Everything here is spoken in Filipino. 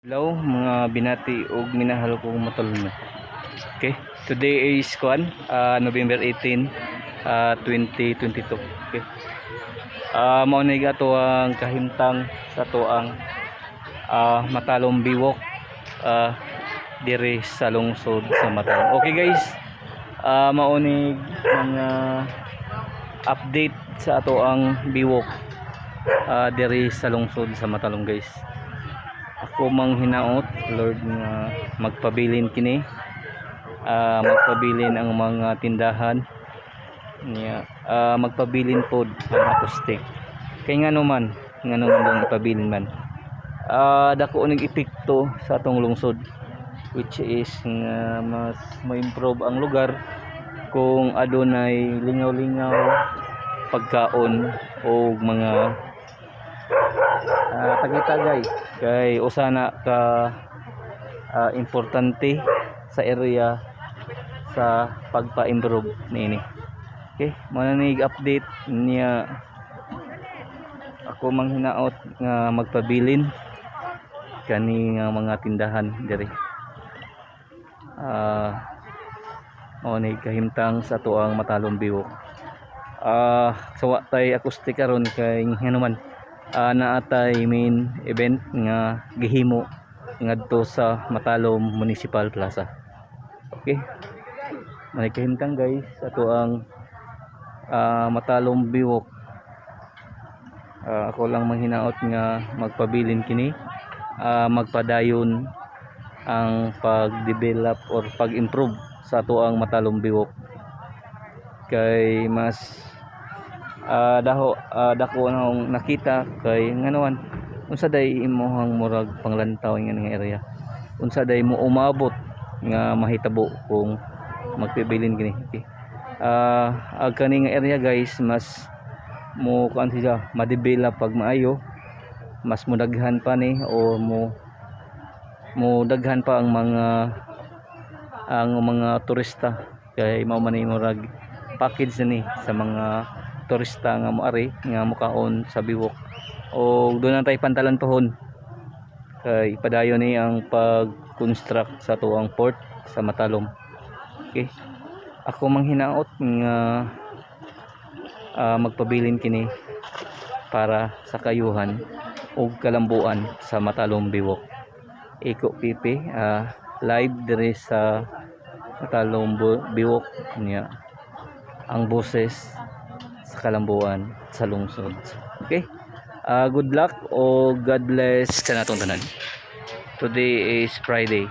Hello mga binati ug minahal kong matulog. Okay, today is November 18, 2022. Okay. Mao ni ato ang kahimtang sa tuang Matalom Biwok diri sa lungsod sa Matalom. Okay guys, mao ni mga update sa ato ang Biwok diri sa lungsod sa Matalom guys. Ako mang hinaot Lord nga magpabilin kini, magpabilin ang mga tindahan niya, magpabilin pod ang acoustic kay ngano man dong ipabilin man dako ning epekto sa atong lungsod, which is nga mas ma-improve ang lugar kung adunay lingaw-lingaw pagkaon o mga tagay-tagay kay usa na ka importante sa area sa pagpa-improve niini. Okay, mananig update niya ako mang hinaot nga magpabilin kani nga mga tindahan diri. Mao ni kahimtang sa tuang Matalom Biwok. Sawa tay acoustic karon kay nganuman naatay main event nga gihimo ngadto sa Matalom Municipal Plaza. Okay, may kahimtang guys ato ang Matalom Biwok. Ako lang manghinaot nga magpabilin kini, magpadayon ang pag-develop or pag-improve sa ato ang Matalom Biwok kay mas dako na nakita kay nganawan unsa day imong murag panglantaw nga area, unsa day mo umabot nga mahitabo kung magpibilin kini. Okay. Ag kani nga area guys mas mo kan siya ma-develop pag maayo, mas mudaghan pa ni o mo daghan pa ang mga turista kay mao man ni murag package ni sa mga turista nga moari nga mukaon sa Biwok o doon na tayo pantalan pohon kay padayon ni ang pag-construct sa tuang port sa Matalom. Okay, ako mang hinaot nga magpabilin kini para sa kayuhan o kalambuan sa Matalom Biwok. Iko Pipi live diri sa Matalom Biwok niya ang boses sa kalambuan sa lungsod. Okay, good luck o God bless sa natong tanan. Today is Friday.